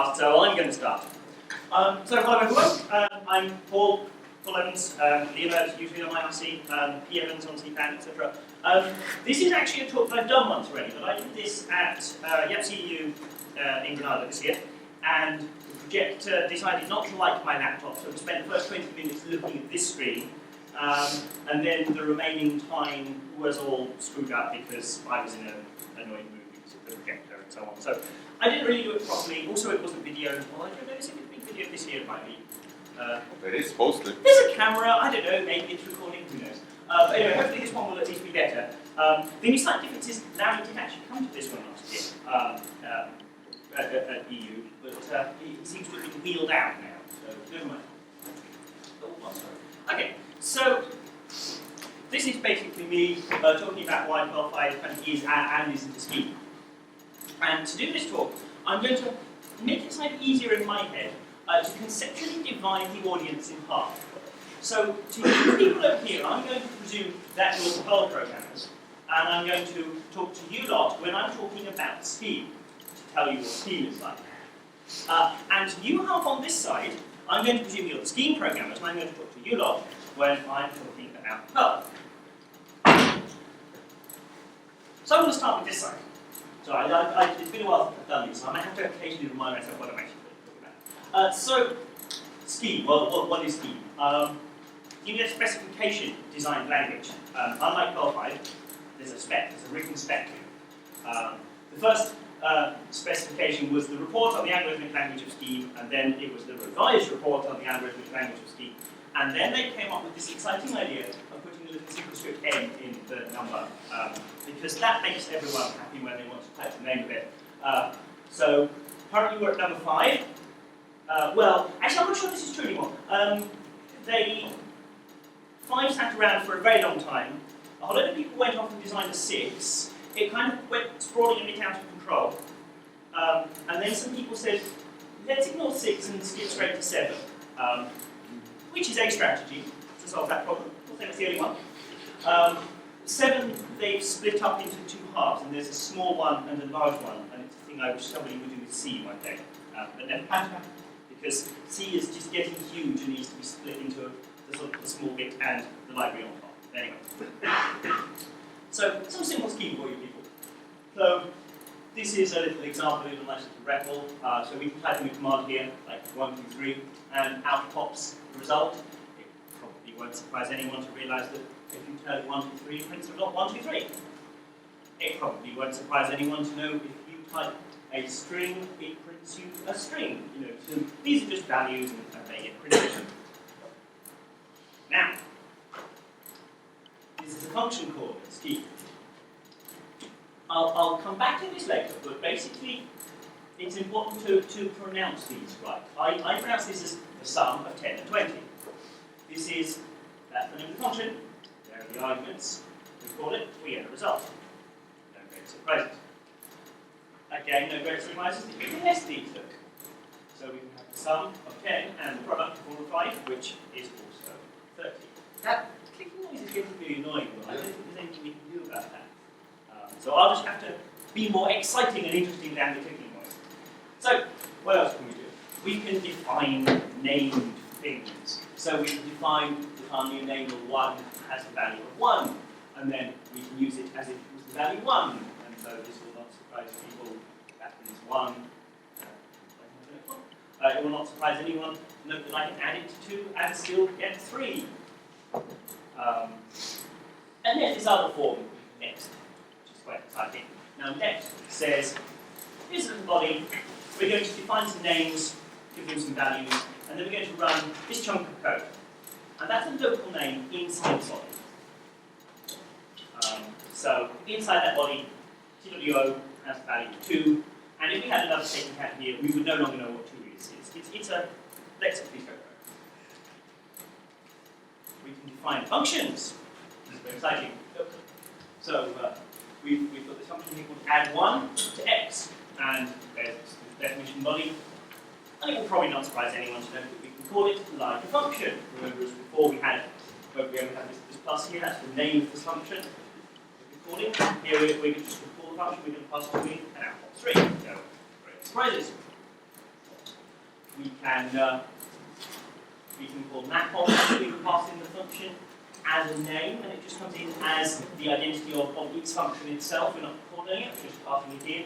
fast, so I'm going to start. So hello everyone, I'm Paul Evans, Leonard usually on YAPC, P. Evans on CPAN, etc. This is actually a talk that I've done once already, but I did this at YAPC EU in Granada this year, and the projector decided not to like my laptop, so we spent the first 20 minutes looking at this screen, and then the remaining time was all screwed up because I was in an annoying mood because of the projector and so on. So I didn't really do it properly. Also, it wasn't video. Well, I don't know if it's been video this year. It might be. It is supposedly. There's a camera. I don't know. Maybe it's recording. Who knows? But anyway, hopefully this one will at least be better. The only slight difference is Larry did actually come to this one last year at EU, but he seems to have been wheeled out now. So never mind. Okay, so this is basically me talking about why Perl 5 kind of is and isn't a scheme. And to do this talk, I'm going to make it slightly easier in my head to conceptually divide the audience in half. So to you people over here, I'm going to presume that you're Perl programmers, and I'm going to talk to you lot when I'm talking about scheme, to tell you what scheme is like. And you half on this side, I'm going to presume you're the scheme programmers, and I'm going to talk to you lot when I'm talking about Perl. So I'm going to start with this side. So it's been a while since I've done this, so I might have to occasionally remind myself what I'm actually talking about. So, scheme. Well, what is scheme? You need a specification designed language. Unlike Perl 5, there's a spec, there's a written spec. The first specification was the report on the algorithmic language of scheme, and then it was the revised report on the algorithmic language of scheme. And then they came up with this exciting idea of putting a little superscript n in the number, because that makes everyone happy when they want to type the name of it. So currently we're at number 5. Well, actually I'm not sure this is true anymore. 5 sat around for a very long time. A whole lot of people went off and designed a 6. It kind of went sprawling a bit out of control. And then some people said, let's ignore 6 and skip straight to 7. Which is a strategy to solve that problem. I think it's the only one. 7, they've split up into 2 halves, and there's a small one and a large one, and it's a thing I wish somebody would do with C one day. But never happened, because C is just getting huge and needs to be split into the sort of the small bit and the library on top. Anyway. So, some simple scheme for you people. So, this is a little example of a nice little REPL. So we can type in a command here, like 1, 2, 3, and out pops the result. It probably won't surprise anyone to realise that if you turn 1, 2, 3, it prints the result 1, 2, 3. It probably won't surprise anyone to know if you type a string, it prints you a string. You know, so these are just values and they get printed. Now, this is a function called scheme. I'll come back to this later, but basically it's important to pronounce these right. I pronounce this as the sum of 10 and 20. This is that's the name of the function, there are the arguments, we call it, we get a result. No great surprises. Again, no great surprises that you can test these look. So we can have the sum of 10 and the product of all of 5, which is also 30. That clicking noise is getting really annoying, but I don't think there's anything we can do about that. So I'll just have to be more exciting and interesting than the clicking noise. So, what else can we do? We can define named things. So we can define a name of 1 has the value of 1, and then we can use it as if it was the value 1. And so this will not surprise people. That is 1. It will not surprise anyone to note that I can add it to 2 and still get 3. And then this other form, next. Quite exciting. Now next says, here's a little body, we're going to define some names, give them some values, and then we're going to run this chunk of code. And that's a local name inside solid. So inside that body, TWO has the value of 2, and if we had another taking cat here, we would no longer know what 2 is. It's a, let's at least go. We can define functions. This is very exciting. So, we've got this function here called add1 to x, and there's the definition body. And it will probably not surprise anyone to know that we can call it like a function. Remember, as before we had, where we only had this plus here, that's the name of this function. If we call it, here we're just going to call the function, we're going to pass 2 in, and output 3. No great surprises. we can call map on, we can pass in the function as a name, and it just comes in as the identity of its function itself. We're not calling it, we're just passing it in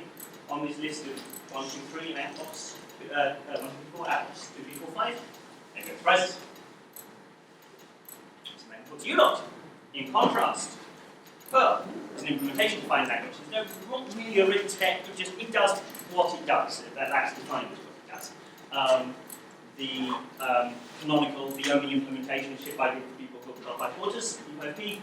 on this list of 1, 2, 3, and outbox, 1, 2, 4, outbox, 2, 3, 4, 5, and go to prices. So then puts ULOT. In contrast, Perl is an implementation-defined language. There's not really a written spec, it does what it does. That's defined as what it does. The canonical, the only implementation is shipped by a group of people called Perl by Quarters, UIP.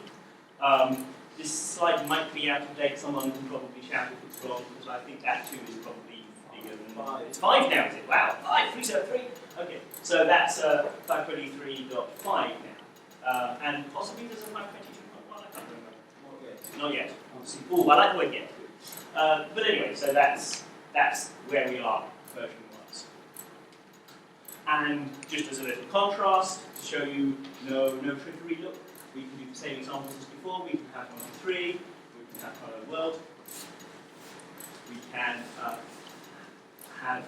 This slide might be out of date. Someone can probably shout if it's wrong, because I think that too is probably bigger than 5. It's 5 now, is it? Wow, 5, 303. Okay, so that's 523.5 now. And possibly there's a 522.1, I can't remember. Not yet. Oh, I like the word yet. But anyway, so that's where we are version-wise. And just as a little contrast, to show you no trickery, look, we can do the same examples as before. We can have 1 to 3, we can have hello world, we can have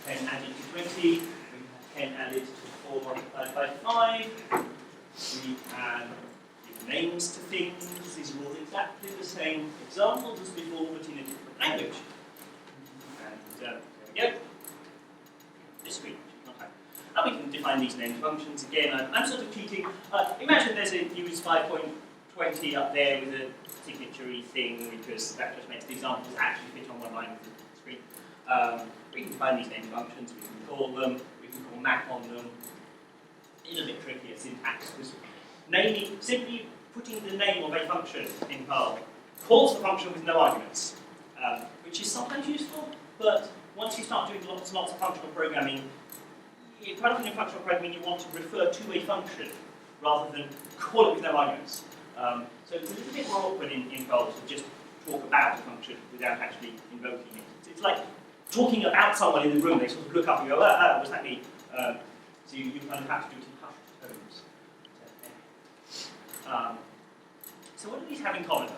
10 added to 20, we can have 10 added to 4 multiplied by 5, we can give names to things. These are all exactly the same examples as before, but in a different language. And there we go. This screen. And we can define these named functions. Again, I'm sort of cheating. Imagine there's a use 5.20 up there with a signature-y thing, because that just makes the examples actually fit on one line of the screen. We can define these named functions, we can call them, we can call map on them. It's a bit trickier syntax, because naming, simply putting the name of a function in Perl calls the function with no arguments, which is sometimes useful, but once you start doing lots and lots of functional programming, quite often in functional programming you want to refer to a function rather than call it with no arguments. So it's a little bit more awkward in Perl to just talk about a function without actually invoking it. It's like talking about someone in the room. They sort of look up and go, what does that mean? So you kind of have to do it in hushed tones. So what do these have in common?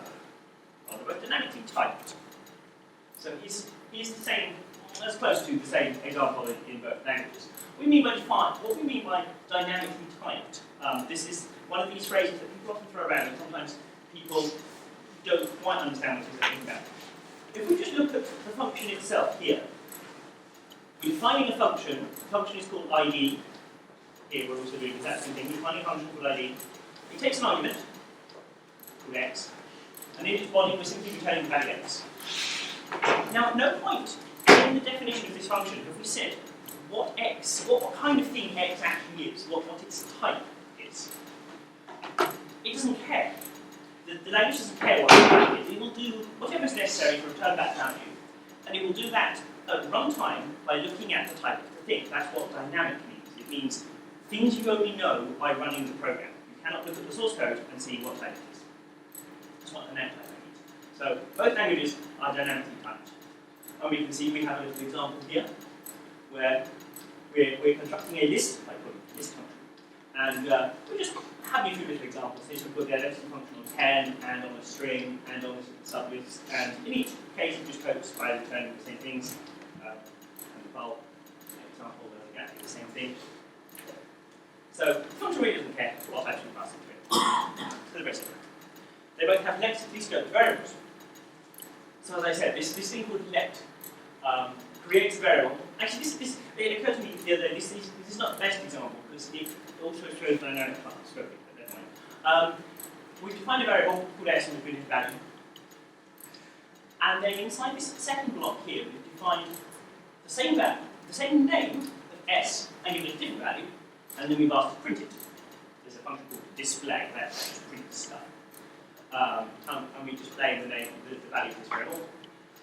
Well, they're both dynamically typed. So here's the same, as close to the same example in both languages. What we mean by dynamically typed. This is one of these phrases that people often throw around, and sometimes people don't quite understand what it is they're thinking about. If we just look at the function itself here, we're defining a function. The function is called ID. Here we're also doing the exact same thing. We're defining a function called ID. It takes an argument called x, and in its body we're simply returning the value x. Now, at no point in the definition of this function have we said what kind of thing x actually is, what its type is. It doesn't care. The language doesn't care what its type is. It will do whatever is necessary to return that value, and it will do that at runtime by looking at the type of the thing. That's what dynamic means. It means things you only know by running the program. You cannot look at the source code and see what type it is. That's what dynamic type means. So both languages are dynamically typed. And we can see we have a little example here where we're constructing a list by putting list function. And we're just having a few little examples. So we put the identity function on 10 and on a string and on a sublist. And in each case, it just copes by returning the same things. And the Perl example does exactly the same thing. So the function really doesn't care what types we pass into it. So the rest of it. They both have lexically scoped variables. So as I said, this thing called let creates a variable. Actually, it occurred to me the other day, this is not the best example because it also shows dynamic scoping, but never mind. We define a variable called s and we put in value. And then inside this second block here, we've defined the same value, the same name of s, and given it a different value, and then we've asked to print it. There's a function called display, that just prints stuff. And we display the name, the value of this variable,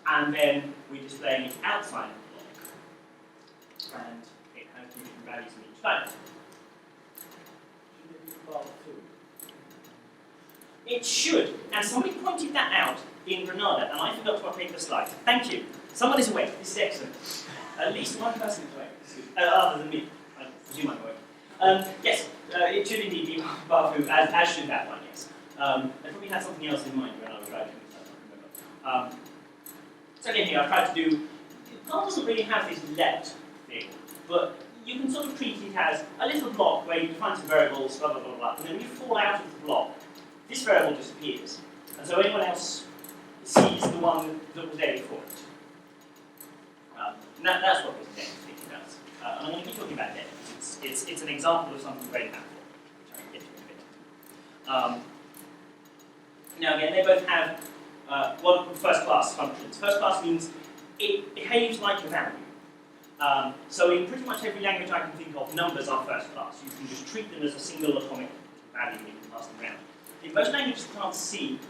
and then we display it outside the block, and it has two different values in each value. It should, and somebody pointed that out in Rationale, and I forgot to update the slide. Thank you. Someone is awake. This is excellent. At least one person is awake, other than me. I presume I'm awake. Yes, it should indeed be Bafu, as should that one, yes. I probably had something else in mind when I was writing this, I don't remember. So again here, I tried to do, Perl doesn't really have this let thing, but you can sort of treat it as a little block where you define some variables, blah, blah, blah, blah, and then when you fall out of the block, this variable disappears. And so anyone else sees the one that was there before it. And that's what this data thinking does. And I'm going to keep talking about data. It's an example of something very powerful, which I can get to in a bit. Now again, they both have what are called first-class functions. First class means it behaves like a value. So in pretty much every language I can think of, numbers are first class. You can just treat them as a single atomic value and you can pass them around. In most languages you can't see,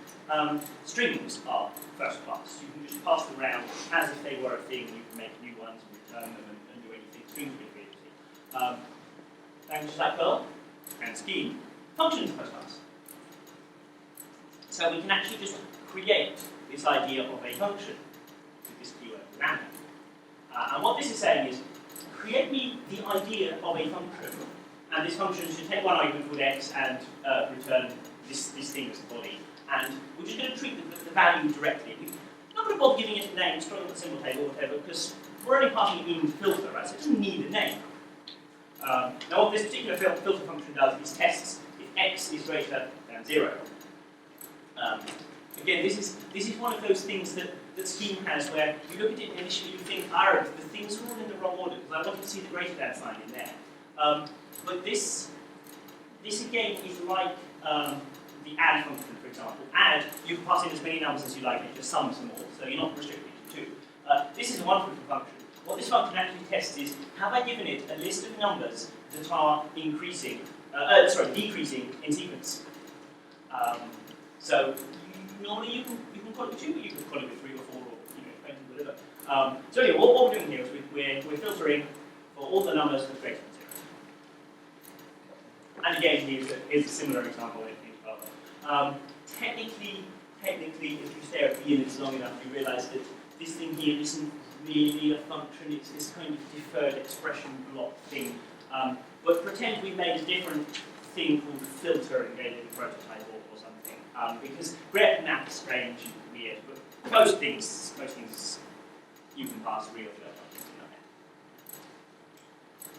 strings are first class. You can just pass them around as if they were a thing. You can make new ones and return them and do anything. Strings are really easy. Languages like Perl and Scheme, functions are first class. So we can actually just create this idea of a function with this keyword random. And what this is saying is, create me the idea of a function, and this function should take one argument called x and return this thing as the body. And we're just going to treat the value directly. We're not going to bother giving it a name, it's probably a symbol table or whatever, because we're only passing it in filter, right? So it doesn't need a name. Now what this particular filter function does is tests if x is greater than 0. Again, this is one of those things that Scheme has where you look at it and initially you think, the things are all in the wrong order because I wanted to see the greater than sign in there. But this again is like the add function, for example. Add, you can pass in as many numbers as you like, and just sum some more, so you're not restricted to 2. This is a wonderful function. What this function actually tests is, have I given it a list of numbers that are decreasing in sequence? So normally you can call it with 2, but you can call it with 3 or 4 or depending whatever. So anyway, what we're doing here is we're filtering for all the numbers that are greater than 0. And again, here's a similar example in Perl. Technically, if you stare at the units long enough, you realise that this thing here isn't really a function. It's this kind of deferred expression block thing. But pretend we've made a different thing called filter and gave it a prototype or something. Because grep map is strange and weird, but most things you can pass real functions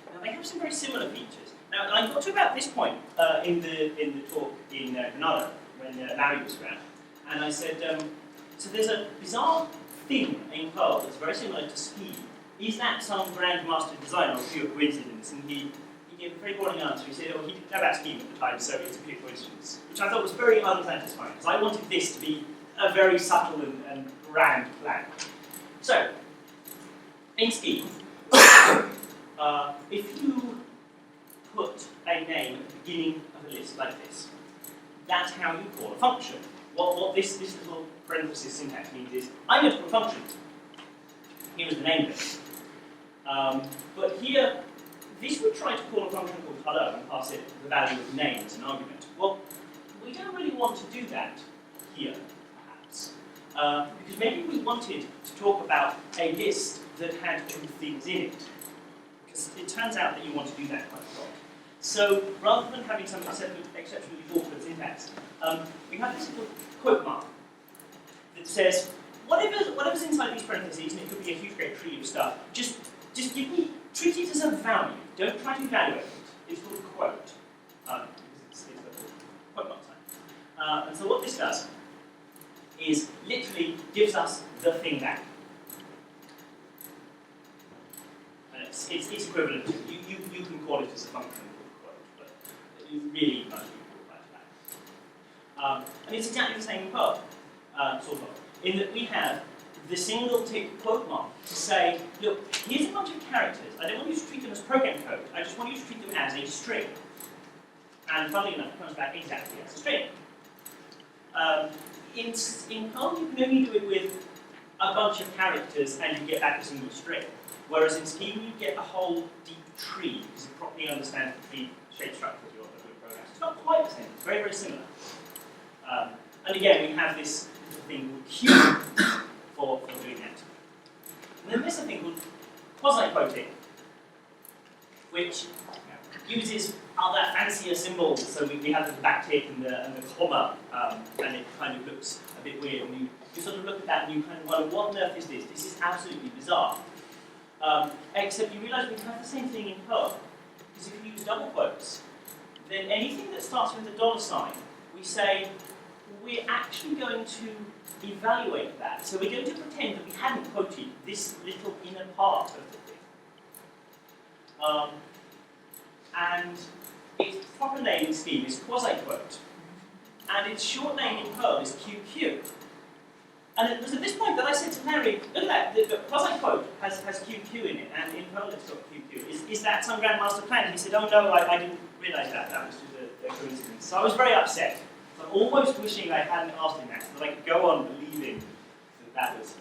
in. Now they have some very similar features. Now I got to about this point in the talk in Granada when Larry was around, and I said, so there's a bizarre thing in Perl that's very similar to Scheme. Is that some grandmaster designer or pure coincidence? And he gave a very boring answer. He said, he didn't know about Scheme at the time, so it's a pure coincidence. Which I thought was very unsatisfying, because I wanted this to be a very subtle and grand plan. So, in Scheme, if you put a name at the beginning of a list like this, that's how you call a function. What this little parenthesis syntax means is, I'm going to put a function. Here is the name of it. But here, this would try to call a function called hello and pass it the value of name as an argument. Well, we don't really want to do that here, perhaps. Because maybe we wanted to talk about a list that had 2 things in it. Because it turns out that you want to do that quite a lot. So rather than having some exceptionally awkward syntax, we have this little quote mark that says, whatever's inside these parentheses, and it could be a huge great tree of stuff, just treat it as a value. Don't try to evaluate it. It's called a quote. Because it's the quote mark sign. And so what this does is literally gives us the thing back. And it's equivalent to, you can call it as a function called a quote, but it really must be called like that. And it's exactly the same in Perl, sort of, in that we have the single tick quote mark to say, look, here's a bunch of characters. I don't want you to treat them as program code. I just want you to treat them as a string. And funnily enough, it comes back exactly as a string. In Perl, you can only do it with a bunch of characters and you get back a single string. Whereas in Scheme, you get a whole deep tree because it properly understands the tree shape structure of your program. It's not quite the same. It's very, very similar. And again, we have this thing called Q for doing that. And then there's a thing called quasi-quoting, which uses other fancier symbols. So we have the backtick and the comma, and it kind of looks a bit weird. And you sort of look at that and you kind of wonder, what on earth is this? This is absolutely bizarre. Except you realise we have the same thing in Perl. Because if you use double quotes, then anything that starts with a dollar sign, we say, we're actually going to evaluate that. So we're going to pretend that we hadn't quoted this little inner part of the thing. And its proper naming scheme is quasi-quote. And its short name in Perl is QQ. And it was at this point that I said to Larry, look at that, the quasi-quote has QQ in it, and in Perl it's got QQ. Is that some grandmaster plan? And he said, oh no, I didn't realise that. That was just a coincidence. So I was very upset. I'm almost wishing I hadn't asked him that, so that I could go on believing that was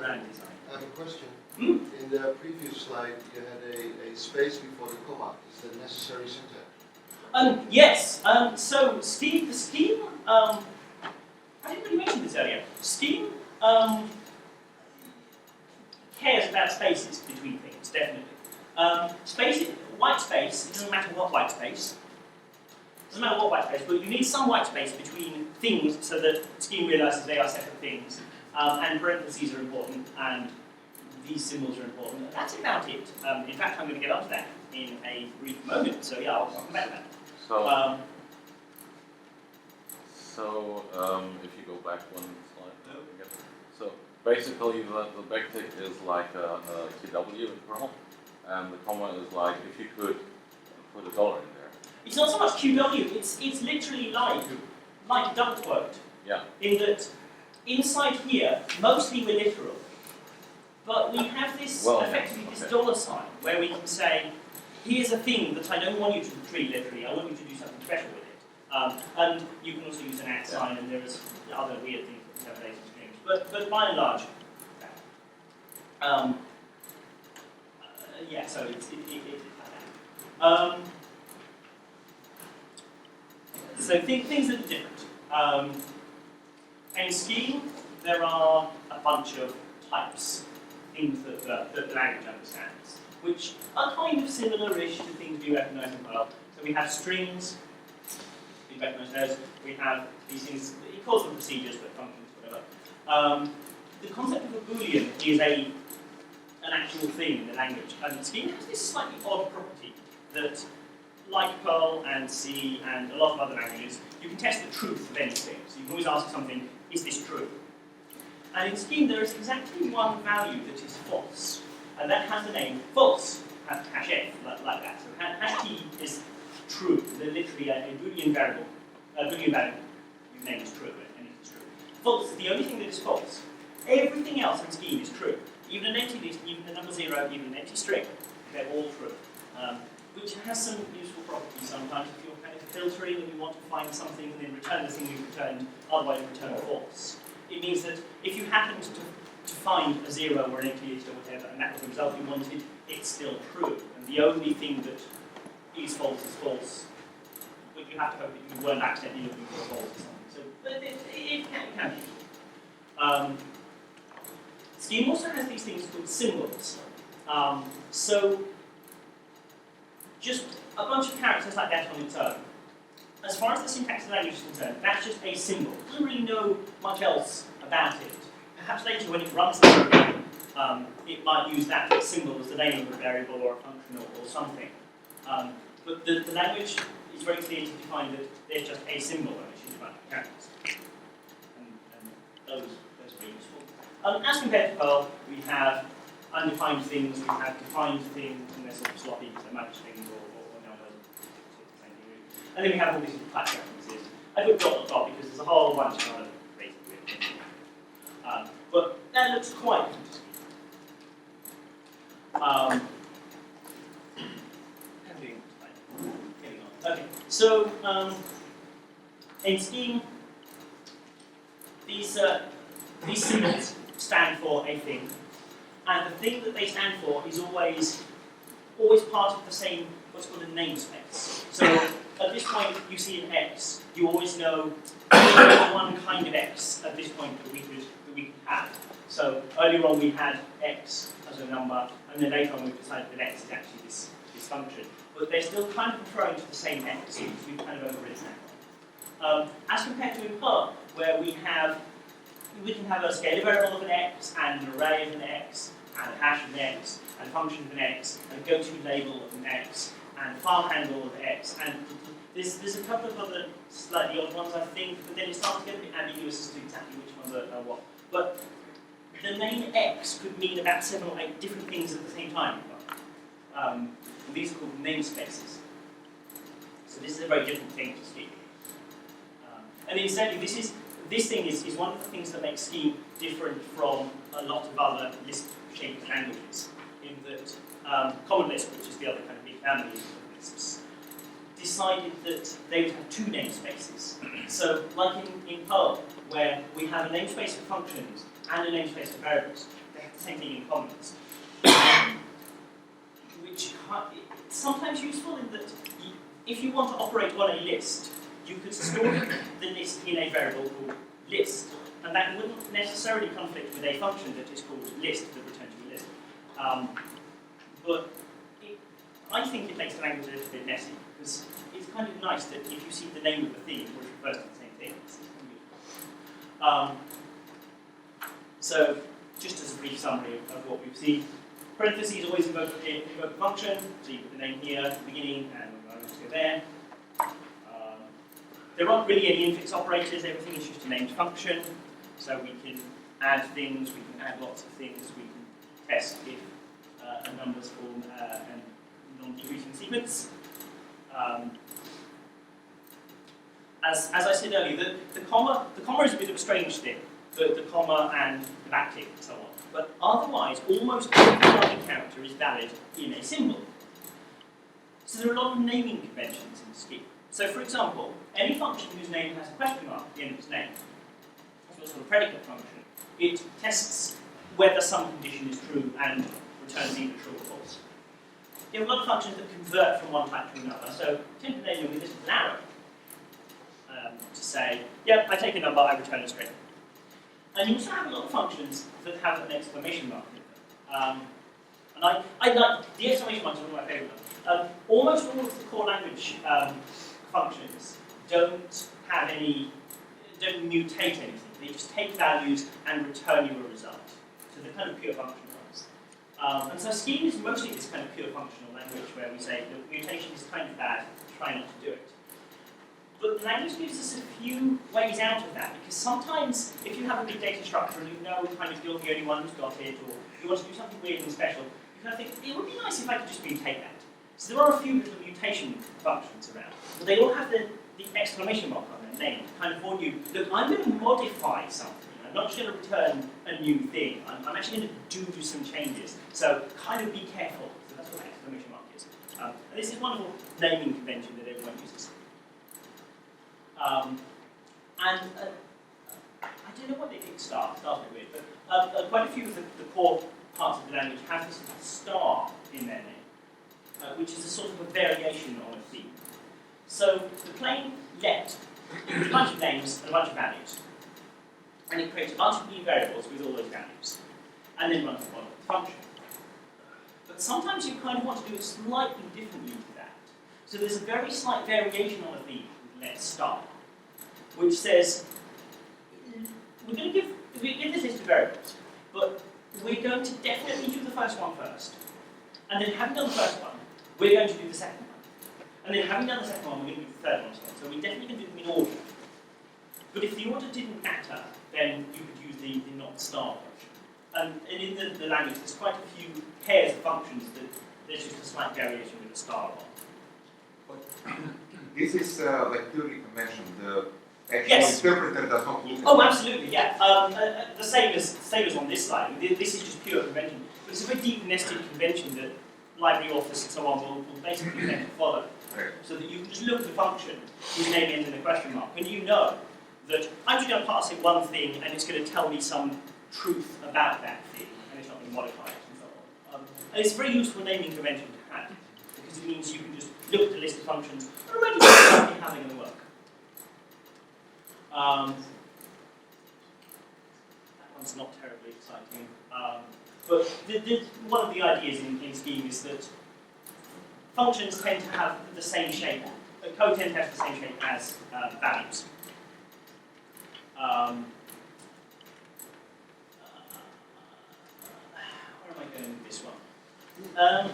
brand design. I have a question. Hmm? In the previous slide, you had a space before the comma. Is that necessary syntax? Yes. So the scheme. I didn't really mention this earlier. Scheme cares about spaces between things, definitely. White space. It doesn't matter what white space. Doesn't matter what white space, but you need some white space between things so that Scheme realizes they are separate things. And parentheses are important, and these symbols are important. And that's about it. In fact, I'm going to get onto that in a brief moment. So yeah, I'll come back to that. So, if you go back one slide, so basically the backtick is like a QW in Perl, and the comma is like if you could put a dollar in there. It's not so much QW, it's literally like double quote. Yeah. In that, inside here, mostly we're literal. But we have this, effectively, this dollar sign, where we can say, here's a thing that I don't want you to treat literally, I want you to do something special with it. And you can also use an @ sign, and there's other weird things that we have later streams. But by and large, yeah, so it's like that. So things that are different. In Scheme, there are a bunch of types, things that the language understands, which are kind of similar-ish to things we recognize in Perl. So we have strings, we recognize those. We have these things, he calls them procedures, but functions, whatever. The concept of a Boolean is an actual thing in the language. And Scheme has this slightly odd property that, like Perl and C and a lot of other languages, you can test the truth of anything. So you can always ask something, is this true? And in Scheme there is exactly one value that is false. And that has the name false, hash F, like that. So hash T is true. They're literally a Boolean variable. Boolean value, whose name is true, and it is true. False is the only thing that is false. Everything else in Scheme is true. Even an empty list, even the number 0, even an empty string, they're all true. Which has some useful properties sometimes if you're kind of filtering and you want to find something and then return the thing you've returned, otherwise return false. It means that if you happened to find a 0 or an empty list or whatever, and that was the result you wanted, it's still true. And the only thing that is false, but you have to hope that you weren't accidentally looking for a false or something. So, but it can be useful. Scheme also has these things called symbols. So, just a bunch of characters like that on its own. As far as the syntax of the language is concerned, that's just a symbol. It doesn't really know much else about it. Perhaps later when it runs the program, it might use that symbol as the name of a variable or a function or something. But the language is very clear to define that they're just a symbol and it's just a bunch of characters. And those are very useful. As compared to Perl, we have undefined things, we have defined things, and they're sort of sloppy, so managed things or numbers, sort of same thing really. And then we have all these type references. I put dot because there's a whole bunch of other basic weird things. But that looks quite interesting. Okay, so in Scheme, these symbols stand for a thing. And the thing that they stand for is always part of the same, what's called a namespace. So at this point, you see an X. You always know there's one kind of X at this point that we could have. So earlier on, we had X as a number, and then later on, we've decided that X is actually this function. But they're still kind of referring to the same X, because we've kind of overwritten that one. As compared to in Perl, where we can have a scalar variable of an X and an array of an X, and a hash of an X, and a function of an X, and a go-to label of an X, and a file handle of X, and there's a couple of other slightly odd ones, I think, but then it starts to get a bit ambiguous as to exactly which ones are what. But the name X could mean about 7 or 8 different things at the same time. And these are called namespaces. So this is a very different thing to Scheme. And incidentally, this thing is one of the things that makes Scheme different from a lot of other Lisp-shaped languages, in that Common Lisp, which is the other kind of big family of Lisps, decided that they would have 2 namespaces. So, like in Perl, where we have a namespace for functions and a namespace for variables, they have the same thing in Common Lisp. Which it's sometimes useful in that if you want to operate on a list, you could store the list in a variable called list, and that wouldn't necessarily conflict with a function that is called list that returns you a list. But I think it makes the language a little bit messy, because it's kind of nice that if you see the name of the thing, which refers to the same thing. So, just as a brief summary of what we've seen, parentheses always invoke a function, so you put the name here at the beginning, and we'll just go there. There aren't really any infix operators, everything is just a named function, so we can add things, we can add lots of things, we can test if a numbers form a non-decreasing sequence. As I said earlier, the comma is a bit of a strange thing, the comma and the backtick and so on. But otherwise, almost every other character is valid in a symbol. So there are a lot of naming conventions in Scheme. So for example, any function whose name has a question mark at the end of its name, that's what's called a predicate function. It tests whether some condition is true and returns either true or false. You have a lot of functions that convert from one type to another. So temporarily with this is an arrow to say, yep, I take a number, I return a string. And you also have a lot of functions that have an exclamation mark in them. And I like the exclamation mark is one of my favourite ones. Almost all of the core language functions don't mutate anything. They just take values and return you a result. So they're kind of pure functional ones. And so Scheme is mostly this kind of pure functional language where we say that mutation is kind of bad, try not to do it. But the language gives us a few ways out of that, because sometimes if you have a big data structure and you know kind of you're the only one who's got it, or you want to do something weird and special, you kind of think, it would be nice if I could just mutate that. So there are a few little mutation functions around, but they all have the exclamation mark on their name to kind of warn you, look, I'm going to modify something. I'm not just going to return a new thing. I'm actually going to do some changes. So kind of be careful. So that's what exclamation mark is. And this is a wonderful naming convention that everyone uses. I don't know what it started with, but quite a few of the core parts of the language have this star in their name, which is a sort of a variation on a theme. So the plain let is a bunch of names and a bunch of values, and it creates a bunch of new variables with all those values, and then runs a function. But sometimes you kind of want to do it slightly differently to that. So there's a very slight variation on a theme with let star, which says we're going to give this list of variables, but we're going to definitely do the first one first. And then having done the first one, we're going to do the second one. And then having done the second one, we're going to do the third one as well. So we're definitely going to do them in order. But if the order didn't matter, then you could use the not star function. And in the language, there's quite a few pairs of functions that there's just a slight variation with a star on. This is like purely convention. The actual Yes. interpreter does not look at Oh, it. absolutely, yeah. The same as on this slide. This is just pure convention. It's a very deep nested convention that library authors and so on will basically tend to follow. Right. So that you can just look at the function whose name ends in a question mark, and you know that I'm just going to pass it one thing and it's going to tell me some truth about that thing, and it's not going to modify it and so on. And it's a very useful naming convention to have, because it means you can just look at the list of functions and already know exactly how they're going to work. That one's not terribly exciting. But one of the ideas in Scheme is that functions tend to have the same shape. Code tends to have the same shape as values. Where am am I going with this one?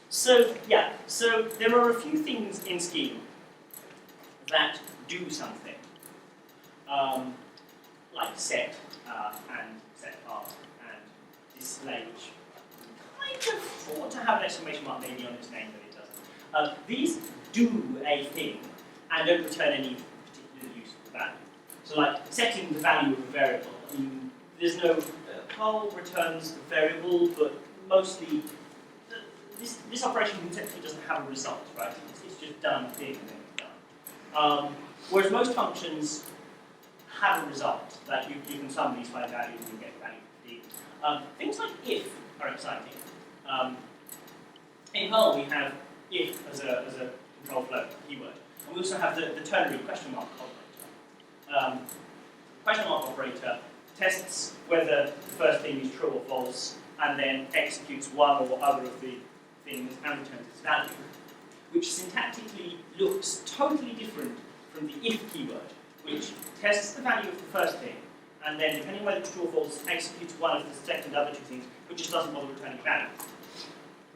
So there are a few things in Scheme that do something, like set and set part and display, which kind of ought to have an exclamation mark maybe on its name, but it doesn't. These do a thing and don't return any particularly useful value. So like setting the value of a variable, I mean, there's no, Perl returns the variable, but mostly this operation conceptually doesn't have a result, right? It's just done a thing and then it's done. Whereas most functions have a result, like you can sum these five values and you get the value for d. Things like if are exciting. In Perl we have if as a control flow keyword, and we also have the ternary question mark operator. The question mark operator tests whether the first thing is true or false, and then executes one or other of the things and returns its value, which syntactically looks totally different from the if keyword, which tests the value of the first thing, and then depending on whether it's true or false, executes one of the second other two things, but just doesn't bother returning value.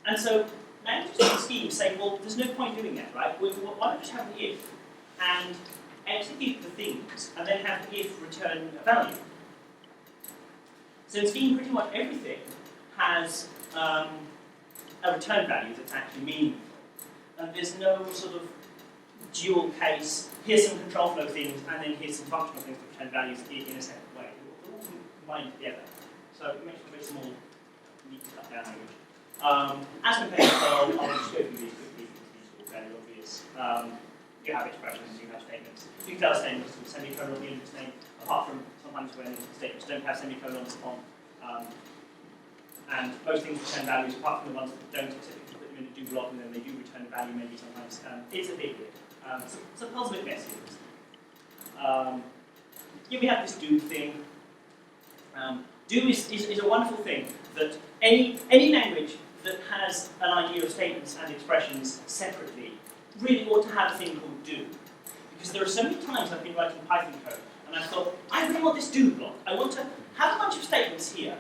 And so languages like Scheme say, well, there's no point doing that, right? Why don't we just have the if and execute the things, and then have the if return a value? So in Scheme, pretty much everything has a return value that's actually meaningful. And there's no sort of dual case, here's some control flow things, and then here's some functional things that return values in a separate way. They're all combined together. So it makes a very small, neat cut down language. As compared to Perl, I'll just go through these quickly because these are fairly obvious. You have expressions, you have statements. You can tell statements with semicolon at the end of the name, apart from sometimes when statements don't have semicolons on. And most things return values, apart from the ones that don't, except if you put them in a do block and then they do return a value maybe sometimes. It's a bit weird. So Perl's a bit messy. Here we have this do thing. Do is a wonderful thing that any language that has an idea of statements and expressions separately really ought to have a thing called do. Because there are so many times I've been writing Python code and I thought, I really want this do block. I want to have a bunch of statements here,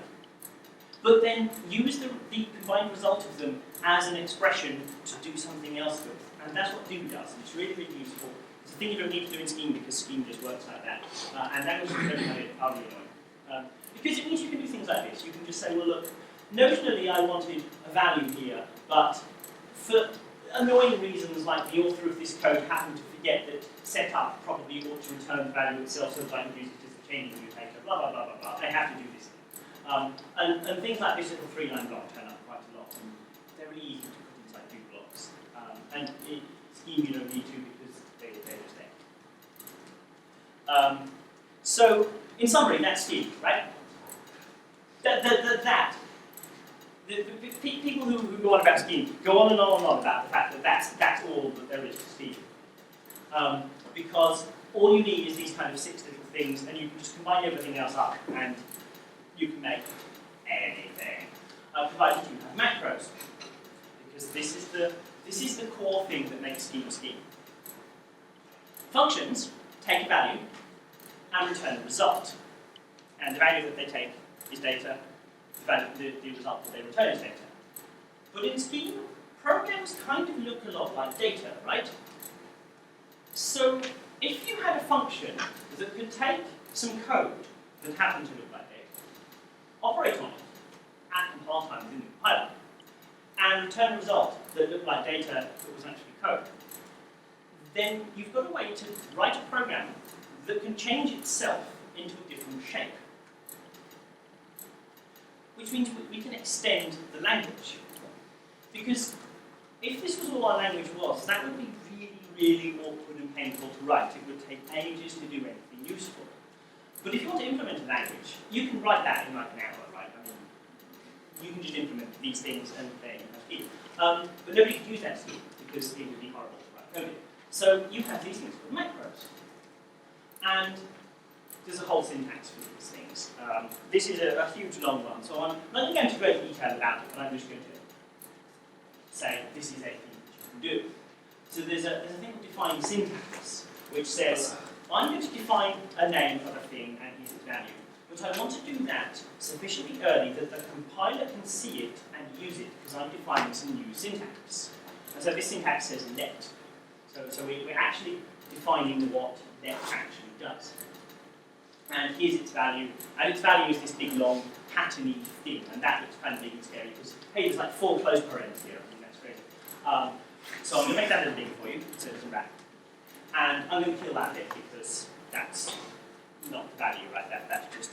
but then use the combined result of them as an expression to do something else with. And that's what do does. It's really, really useful. It's a thing you don't need to do in Scheme because Scheme just works like that. And languages that don't have it are really annoying. Because it means you can do things like this. You can just say, well, look, notionally I wanted a value here, but for annoying reasons like the author of this code happened to forget that setup probably ought to return the value itself so that I can use it as a changing mutator, blah, blah, blah, blah, blah. I have to do this thing. And things like this little 3-line block turn up quite a lot, and they're really easy to put inside do blocks. And in Scheme you don't need to because they're just there. So, in summary, that's Scheme, right? The people who go on about Scheme go on and on and on about the fact that that's all that there is to Scheme. Because all you need is these kind of 6 little things, and you can just combine everything else up, and you can make anything, provided you have macros, because this is the core thing that makes Scheme a Scheme. Functions take a value and return a result, and the value that they take is data. The result that they return is data. But in Scheme, programs kind of look a lot like data, right? So if you had a function that could take some code that happened to look like data, operate on it at compile time within the compiler, and return a result that looked like data that was actually code, then you've got a way to write a program that can change itself into a different shape. Which means we can extend the language. Because if this was all our language was, that would be really, really awkward and painful to write. It would take ages to do anything useful. But if you want to implement a language, you can write that in like an hour, right? I mean, you can just implement these things and they have Scheme. But nobody could use that Scheme because it would be horrible to write code in. So you have these things called macros. And there's a whole syntax for these things. This is a huge long one, so I'm not going to go into great detail about it, but I'm just going to say this is a thing that you can do. So there's a thing called define syntax, which says, I'm going to define a name of a thing and here's its value. But I want to do that sufficiently early that the compiler can see it and use it, because I'm defining some new syntax. And so this syntax says let. So we're actually defining what let actually does. And here's its value. And its value is this big, long, patterny thing. And that looks kind of big and scary, because, hey, there's like 4 closed parens here. I think that's crazy. So I'm going to make that a little bigger for you, so there's a rack. And I'm going to kill that bit, because that's not the value, right? That's just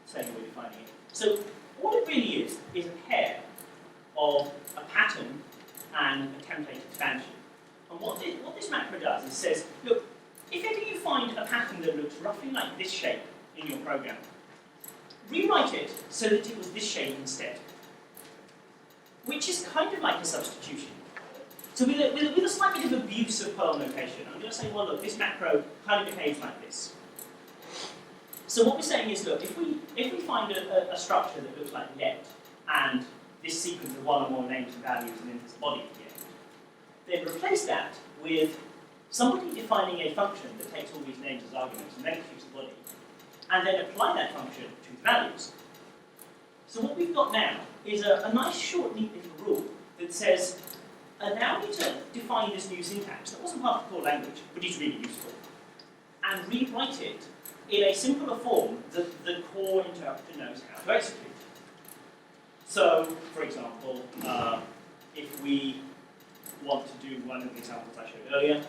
saying we're defining it. So what it really is a pair of a pattern and a template expansion. And what this macro does is says, look, if ever you find a pattern that looks roughly like this shape in your program, rewrite it so that it was this shape instead. Which is kind of like a substitution. So with a slight bit of abuse of Perl notation, I'm going to say, well, look, this macro kind of behaves like this. So what we're saying is, look, if we find a structure that looks like let, and this sequence of 1 or more names and values and then this body at the end, then replace that with somebody defining a function that takes all these names as arguments and then executes the body, and then apply that function to the values. So what we've got now is a nice, short, neat little rule that says, allow me to define this new syntax that wasn't part of the core language, but is really useful, and rewrite it in a simpler form that the core interpreter knows how to execute. So, for example, if we want to do one of the examples I showed earlier,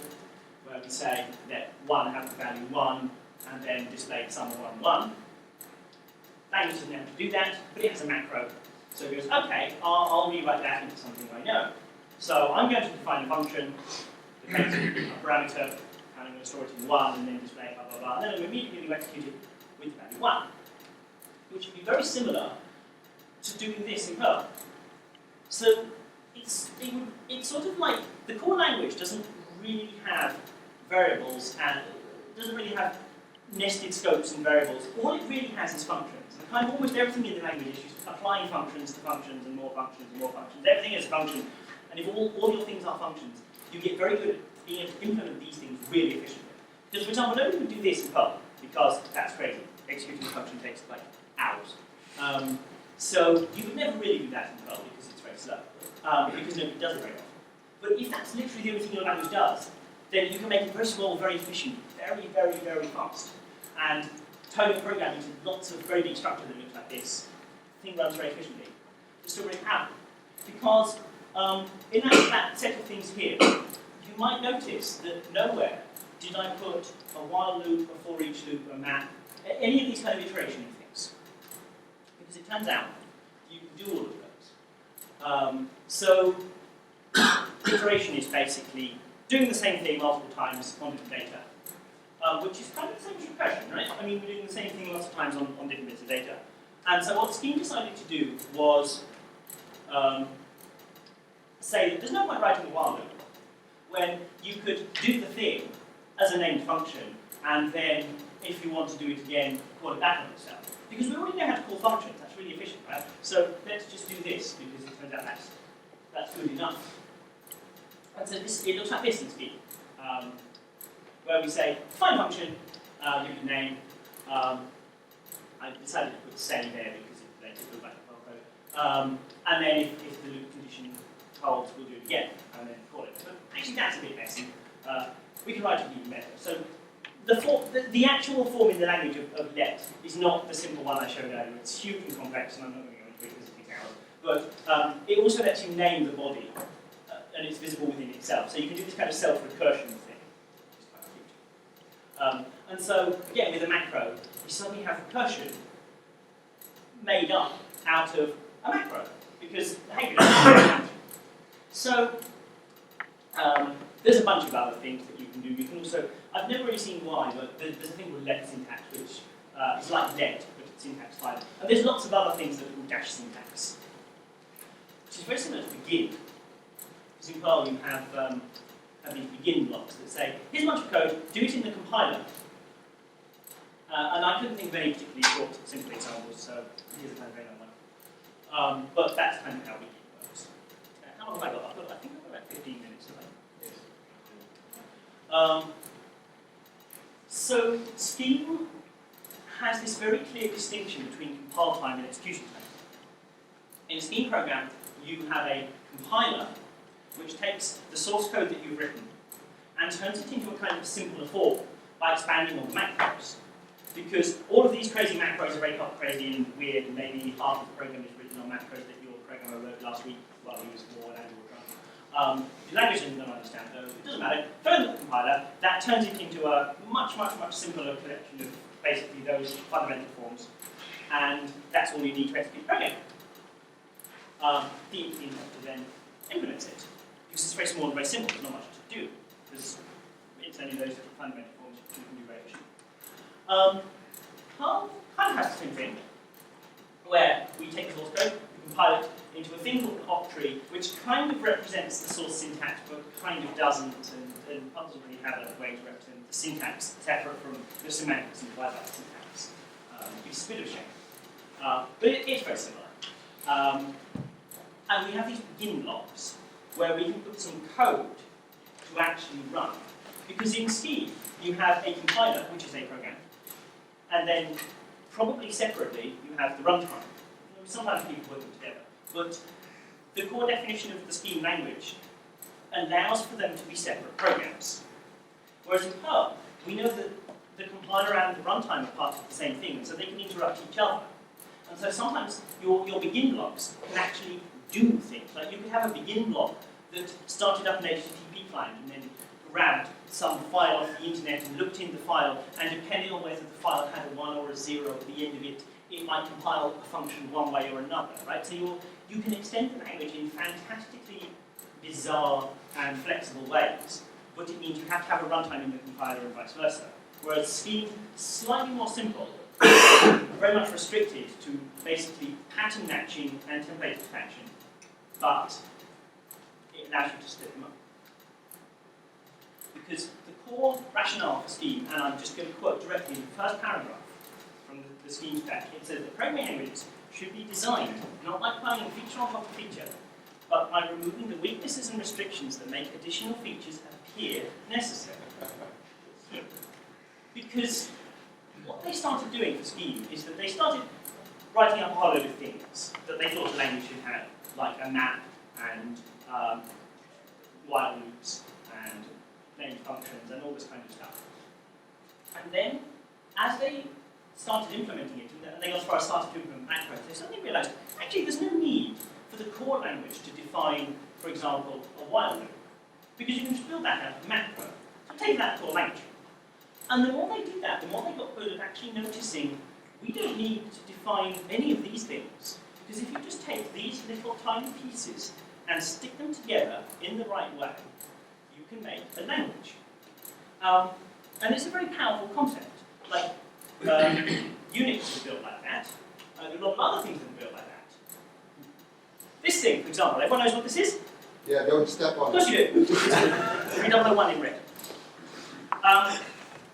where we say let 1 have the value 1, and then display the sum of 1 and 1, language doesn't know how to do that, but it has a macro. So it goes, okay, I'll rewrite that into something I know. So I'm going to define a function that takes a parameter, and I'm going to store it in 1, and then display blah, blah, blah, and then I'm immediately execute it with the value 1, which would be very similar to doing this in Perl. So it's sort of like, the core language doesn't really have variables, and doesn't really have nested scopes and variables. All it really has is functions. And kind of almost everything in the language is just applying functions to functions and more functions and more functions. Everything is a function. And if all your things are functions, you get very good at being able to implement these things really efficiently. Because, for example, nobody would do this in Perl, because that's crazy. Executing a function takes like hours. So you would never really do that in Perl because it's very slow, because nobody does it very often. But if that's literally the only thing your language does, then you can make it very small, very efficient, very, very, very fast. And turn your program into lots of very big structure that looks like this. The thing runs very efficiently. It's still very powerful. Because in that set of things here, you might notice that nowhere did I put a while loop, a for each loop, a map, any of these kind of iteration things. Because it turns out you can do all of those. So iteration is basically doing the same thing multiple times on different data, which is kind of the same as recursion, right? I mean, we're doing the same thing lots of times on different bits of data. And so what Scheme decided to do was say that there's no point writing a while loop when you could do the thing as a named function, and then if you want to do it again, call it back on itself. Because we already know how to call functions, that's really efficient, right? So let's just do this, because it turns out that's good enough. And so it looks like this in Scheme, where we say, find function, give it a name. I decided to put say there because it lets it go back to Perl code. And then if the loop condition holds, we'll do it again, and then call it. But actually that's a bit messy. We can write it even better. So the actual form in the language of let is not the simple one I showed earlier. It's huge and complex, and I'm not going to go into it because it's detailed. But it also lets you name the body, and it's visible within itself. So you can do this kind of self-recursion thing, which is quite cute. And so, again, with a macro, you suddenly have recursion made up out of a macro, because hey, you don't. So there's a bunch of other things that you can do. You can also, I've never really seen why, but there's a thing called let syntax, which is like let, but it's syntax file. And there's lots of other things that are called dash syntax, which is very similar to begin. Because in Perl you have these begin blocks that say, here's a bunch of code, do it in the compiler. And I couldn't think of any particularly short, simple examples, so here's a kind of very long one. But that's kind of how begin works. How long have I got? I think I've got about 15 minutes. So Scheme has this very clear distinction between compile time and execution time. In a Scheme program, you have a compiler which takes the source code that you've written and turns it into a kind of simpler form by expanding on the macros. Because all of these crazy macros are very crazy and weird, and maybe half of the program is written on macros that your programmer wrote last week while he was more an Android drunk. The language isn't going to understand those. It doesn't matter. Throw in the compiler, that turns it into a much simpler collection of basically those fundamental forms, and that's all you need to execute the program. The implementer then implements it. Because it's very small and very simple, there's not much to do. Because it's only those different fundamental forms you can do very efficiently. Perl kind of has the same thing, where we take the source code, we compile it into a thing called an octree, which kind of represents the source syntax, but kind of doesn't, and Perl doesn't really have a way to represent the syntax separate from the semantics and divide by the syntax. It's a bit of a shame. But it's very similar. And we have these begin blocks, where we can put some code to actually run. Because in Scheme, you have a compiler, which is a program, and then probably separately, you have the runtime. Sometimes people put them together. But the core definition of the Scheme language allows for them to be separate programs. Whereas in Perl, we know that the compiler and the runtime are part of the same thing, so they can interrupt each other. And so sometimes your begin blocks can actually do things. Like you could have a begin block that started up an HTTP client and then grabbed some file off the internet and looked in the file, and depending on whether the file had a 1 or a 0 at the end of it, it might compile a function one way or another, right? So you can extend the language in fantastically bizarre and flexible ways, but it means you have to have a runtime in the compiler and vice versa. Whereas Scheme, slightly more simple, very much restricted to basically pattern matching and template expansion, but it allows you to split them up. Because the core rationale for Scheme, and I'm just going to quote directly the first paragraph from the Scheme spec, it says that programming languages should be designed not by piling a feature on top of feature, but by removing the weaknesses and restrictions that make additional features appear necessary. Because what they started doing for Scheme is that they started writing up a whole load of things that they thought the language should have, like a map and while loops and named functions and all this kind of stuff. And then, as they started implementing it, and they also started to implement macros, they suddenly realized, actually there's no need for the core language to define, for example, a while loop. Because you can just build that out of a macro. So take that core language. And the more they did that, the more they got good at actually noticing, we don't need to define any of these things. Because if you just take these little tiny pieces and stick them together in the right way, you can make a language. And it's a very powerful concept. Like, Unix was built like that. There are a lot of other things that are built like that. This thing, for example, everyone knows what this is? Yeah, don't step on it. Of course you do. 3001 in red.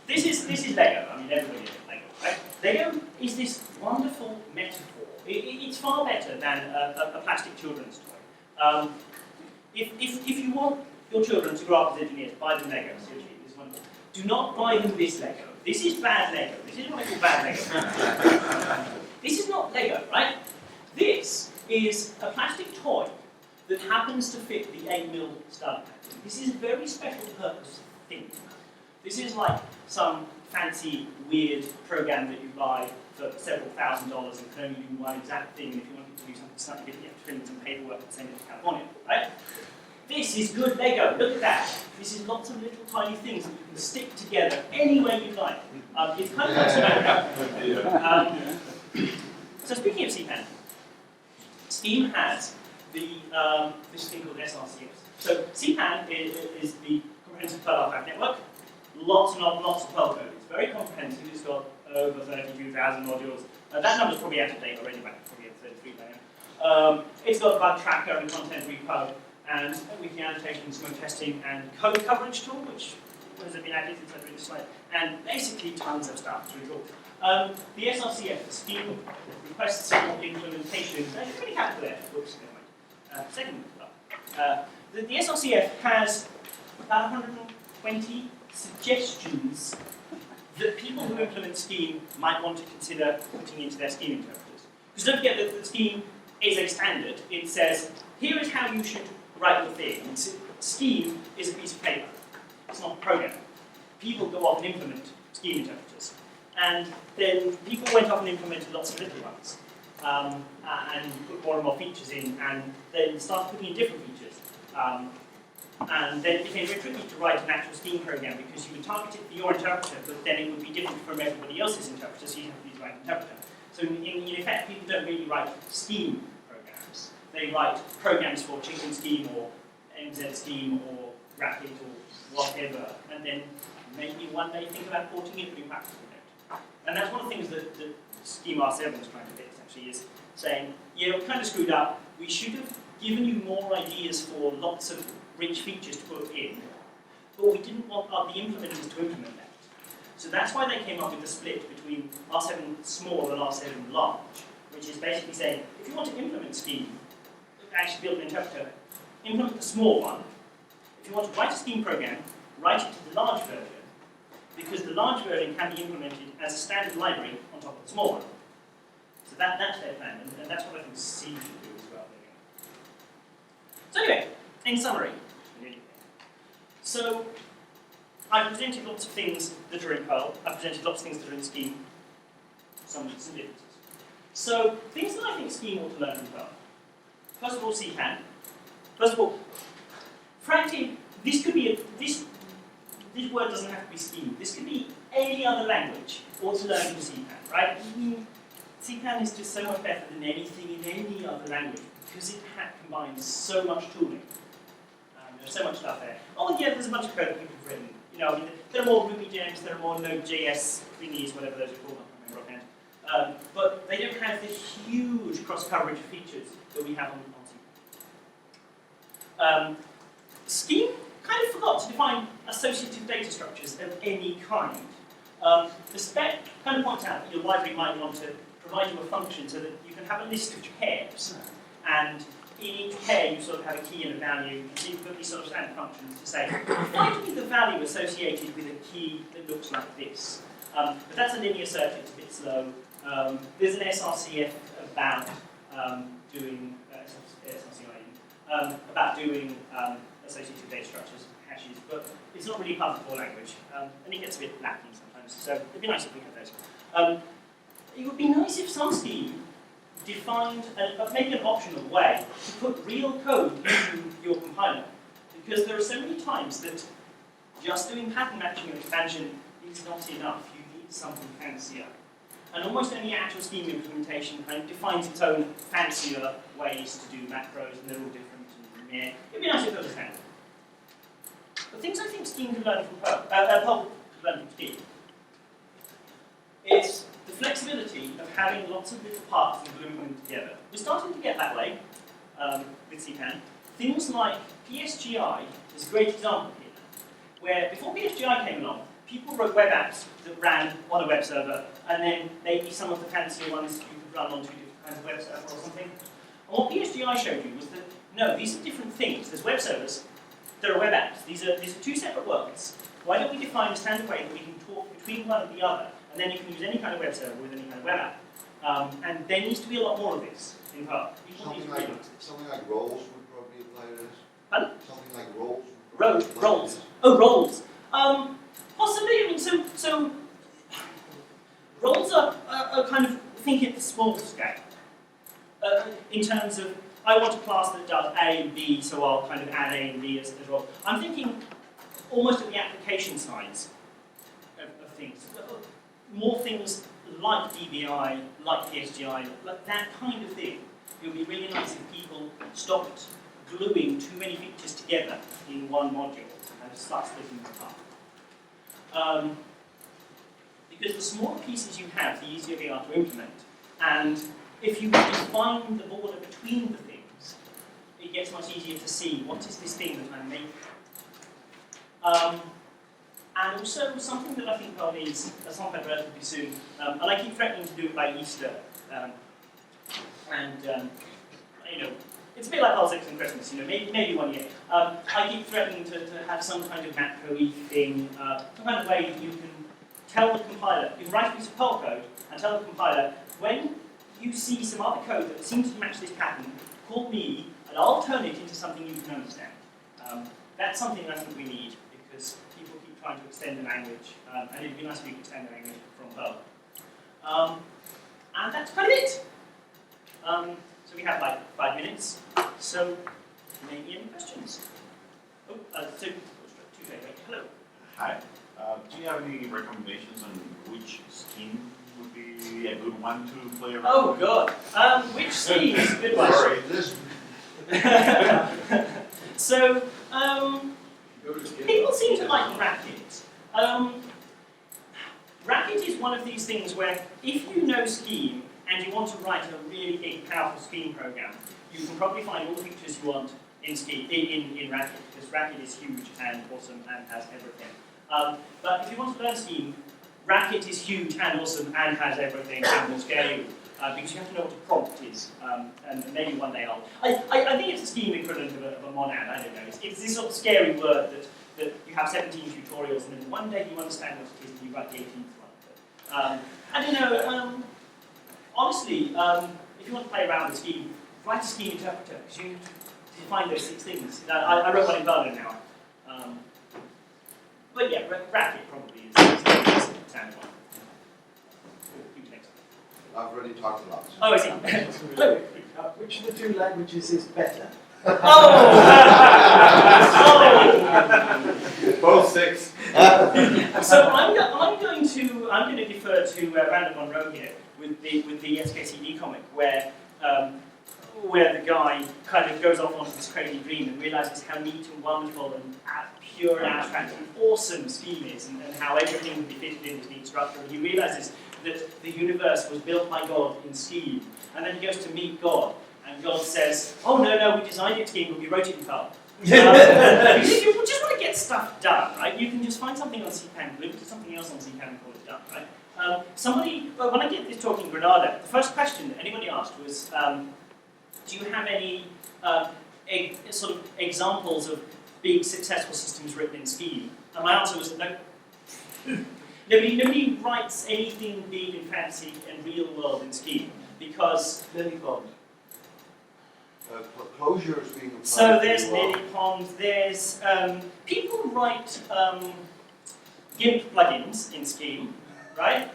This is Lego. I mean, everybody knows Lego, right? Lego is this wonderful metaphor. It's far better than a plastic children's toy. If you want your children to grow up as engineers, buy them Lego. Seriously, it's wonderful. Do not buy them this Lego. This is bad Lego. This is what I call bad Lego. This is not Lego, right? This is a plastic toy that happens to fit the 8mm stud pattern. This is a very special purpose thing. This is like some fancy, weird program that you buy for several $1,000s and can only do one exact thing. If you wanted to do something slightly different, you have to fill in some paperwork and send it to California, right? This is good Lego. Look at that. This is lots of little tiny things that you can stick together any way you like. It's kind of like so speaking of CPAN, Scheme has this thing called SRCS. So CPAN is the comprehensive Perl archive network. Lots and lots of Perl code. It's very comprehensive. It's got over 32,000 modules. That number's probably out of date already, but probably at 33 by now. It's got a bug tracker and a content repo, and wiki annotation, smoke testing, and code coverage tool, which has been added since I read this slide, and basically tons of stuff. It's really cool. The SRCF, the Scheme request signal implementation, it's pretty capital F. Whoops, never mind. Second, the SRCF has about 120 suggestions that people who implement Scheme might want to consider putting into their Scheme interpreters. Because don't forget that the Scheme is a standard. It says, here is how you should write your thing. Scheme is a piece of paper. It's not a program. People go off and implement Scheme interpreters. And then people went off and implemented lots of little ones. And put more and more features in, and then started putting in different features. And then it became very tricky to write an actual Scheme program because you would target it for your interpreter, but then it would be different from everybody else's interpreter, so you have to use the right interpreter. So in effect, people don't really write Scheme programs. They write programs for Chicken Scheme or MZ Scheme or Rapid or whatever, and then maybe one day think about porting it, but in practice we don't. And that's one of the things that Scheme R7 was trying to fix, actually, is saying, yeah, we kind of screwed up. We should have given you more ideas for lots of rich features to put in, but we didn't want the implementers to implement that. So that's why they came up with the split between R7 small and R7 large, which is basically saying, if you want to implement Scheme, actually build an interpreter, implement the small one. If you want to write a Scheme program, write it to the large version, because the large version can be implemented as a standard library on top of the small one. So that's their plan, and that's what I think C should do as well. So anyway, in summary, so I presented lots of things that are in Perl. I presented lots of things that are in Scheme. Some differences. So things that I think Scheme ought to learn from Perl. First of all, CPAN. First of all, frankly, this could be this word doesn't have to be Scheme. This could be any other language ought to learn from CPAN, right? CPAN is just so much better than anything in any other language because it combines so much tooling. There's so much stuff there. Oh, yeah, there's a bunch of code that people have written. You know, I mean, there are more Ruby gems, there are more Node.js thingies, whatever those are called, I can't remember offhand. But they don't have the huge cross-coverage of features that we have on CPAN. Scheme kind of forgot to define associative data structures of any kind. The spec kind of points out that your library might want to provide you a function so that you can have a list of pairs, and in each pair you sort of have a key and a value, and so you've got these sort of standard functions to say, find me the value associated with a key that looks like this. But that's a linear search, it's a bit slow. There's an SRCF about doing associative data structures, hashes, but it's not really part of the core language, and it gets a bit lacking sometimes. So it'd be nice if we had those. It would be nice if some Scheme defined, maybe an optional way, to put real code into your compiler. Because there are so many times that just doing pattern matching and expansion is not enough. You need something fancier. And almost any actual Scheme implementation kind of defines its own fancier ways to do macros, and they're all different. And meh. It'd be nice if there was a standard. The things I think Scheme can learn from Perl can learn from Scheme is the flexibility of having lots of little parts and gluing them together. We're starting to get that way with CPAN. Things like PSGI is a great example here, where before PSGI came along, people wrote web apps that ran on a web server, and then maybe some of the fancier ones you could run on two different kinds of web server or something. And what PSGI showed you was that, no, these are different things. There's web servers, there are web apps. These are two separate worlds. Why don't we define a standard way that we can talk between one and the other, and then you can use any kind of web server with any kind of web app. And there needs to be a lot more of this in Perl. Something like roles would probably apply to this. Pardon? Something like roles. Roles. Oh, roles. Possibly. I mean, so roles are kind of think at the small scale. In terms of, I want a class that does A and B, so I'll kind of add A and B as well. I'm thinking almost at the application size of things. More things like DBI, like PSGI, like that kind of thing. It would be really nice if people stopped gluing too many features together in one module and start splitting them apart. Because the smaller pieces you have, the easier they are to implement. And if you define the border between the things, it gets much easier to see what is this thing that I'm making. And also something that I think Perl needs at some point relatively soon, and I keep threatening to do it by Easter. You know, it's a bit like Perl and Christmas, you know, maybe 1 year. I keep threatening to have some kind of macro-y thing, some kind of way that you can tell the compiler, you can write a piece of Perl code and tell the compiler, when you see some other code that seems to match this pattern, call me and I'll turn it into something you can understand. That's something I think we need because people keep trying to extend the language, and it'd be nice if we could extend the language from Perl. And that's kind of it. So we have like 5 minutes. So maybe any questions? Oh, so hello. Hi. Do you have any recommendations on which scheme would be a good one to play around? Oh God. Which scheme is a good one? Sorry, this. So people seem to like Racket. Racket is one of these things where if you know Scheme and you want to write a really big, powerful Scheme program, you can probably find all the features you want in Scheme in Racket, because Racket is huge and awesome and has everything. But if you want to learn Scheme, Racket is huge and awesome and has everything and will scare you, because you have to know what a prompt is. And maybe one day I think it's a Scheme equivalent of a monad, I don't know. It's this sort of scary word that you have 17 tutorials and then one day you understand what it is and you write the 18th one. I don't know, honestly, if you want to play around with Scheme, write a Scheme interpreter, because you define those 6 things. I wrote one in Berlin now. But yeah, Racket probably is the standard one. I've already talked a lot. Oh, I see. Hello. Which of the 2 languages is better? Oh! Both 6. So I'm going to defer to Randall Monroe here with the SKCD comic where the guy kind of goes off onto this crazy dream and realizes how neat and wonderful and pure and abstract and awesome Scheme is, and how everything would be fitted in this neat structure. And he realizes that the universe was built by God in Scheme, and then he goes to meet God, and God says, "Oh no, we designed it in Scheme, but we wrote it in Perl." Because if you just want to get stuff done, right? You can just find something on CPAN, glue it to something else on CPAN, and call it done, right? When I did this talk in Granada, the first question that anybody asked was, do you have any sort of examples of big successful systems written in Scheme? And my answer was no. Nobody writes anything big and fancy and real world in Scheme because Lily Pond. Closure is being applied. So there's pretty well. Lily Pond, there's people write GIMP plugins in Scheme, right?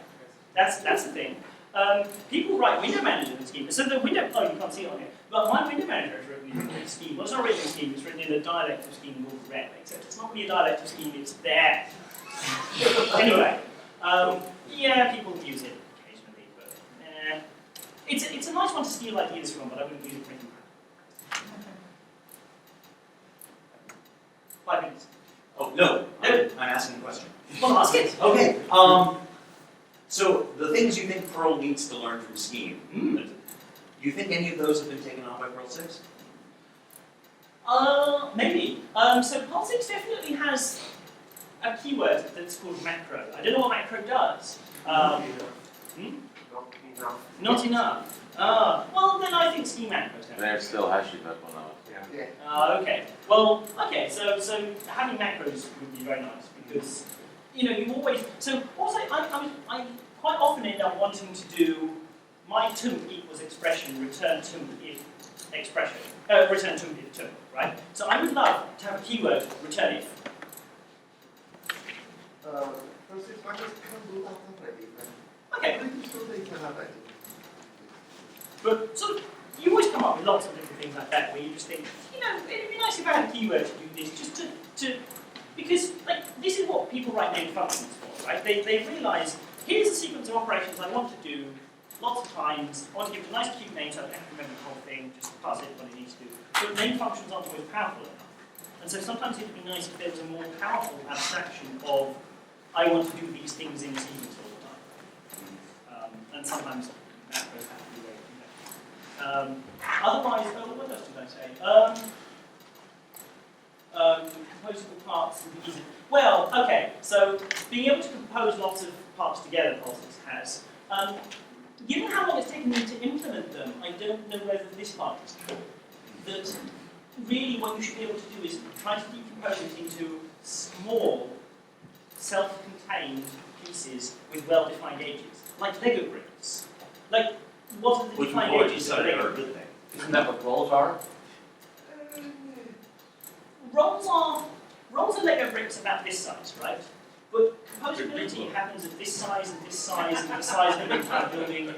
That's the thing. People write window managers in Scheme. So the window, oh, you can't see it on here, but my window manager is written in Scheme. Well, it's not written in Scheme, it's written in a dialect of Scheme called Red, except it's not really a dialect of Scheme, it's there. Anyway, yeah, people use it occasionally, but it's a nice one to steal ideas from, but I wouldn't use it for anything. 5 minutes. Oh, no, I'm asking a question. Well, ask it. Okay, so the things you think Perl needs to learn from Scheme, do you think any of those have been taken on by Perl 6? Maybe. So Perl 6 definitely has a keyword that's called macro. I don't know what macro does. Not enough. Well, then I think Scheme macros have. They're still hashing that one out. Okay. Well, okay. So having macros would be very nice because you always. So also, I quite often end up wanting to do my toom equals expression return toom if expression return toom if toom, right? So I would love to have a keyword return if. Okay. But sort of, you always come up with lots of different things like that where you just think, it'd be nice if I had a keyword to do this, just to because this is what people write named functions for, right? They realise, here's a sequence of operations I want to do lots of times, I want to give it a nice cute name so I don't have to remember the whole thing, just pass it when it needs to. But named functions aren't always powerful enough. And so sometimes it'd be nice if there was a more powerful abstraction of, I want to do these things in sequence all the time. And sometimes macros have to be way to do that. Otherwise, what else did I say? Composable parts would be easy. Well, okay, so being able to compose lots of parts together, Perl 6 has. Given how long it's taken me to implement them, I don't know whether this part is true. That really what you should be able to do is try to decompose it into small self-contained pieces with well-defined edges, like Lego bricks. Like, what are the Which we've defined already edges of decided Lego are a good thing. Isn't that what roles are? Rolls are Lego bricks about this size, right? But composability happens at this size and this size and the size of an entire building.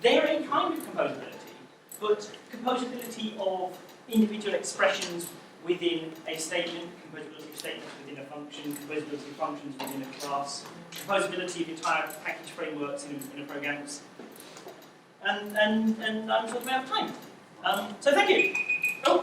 They're a kind of composability, but composability of individual expressions within a statement, composability of statements within a function, composability of functions within a class, composability of entire package frameworks in a program. And I'm talking about time. So thank you. Oh.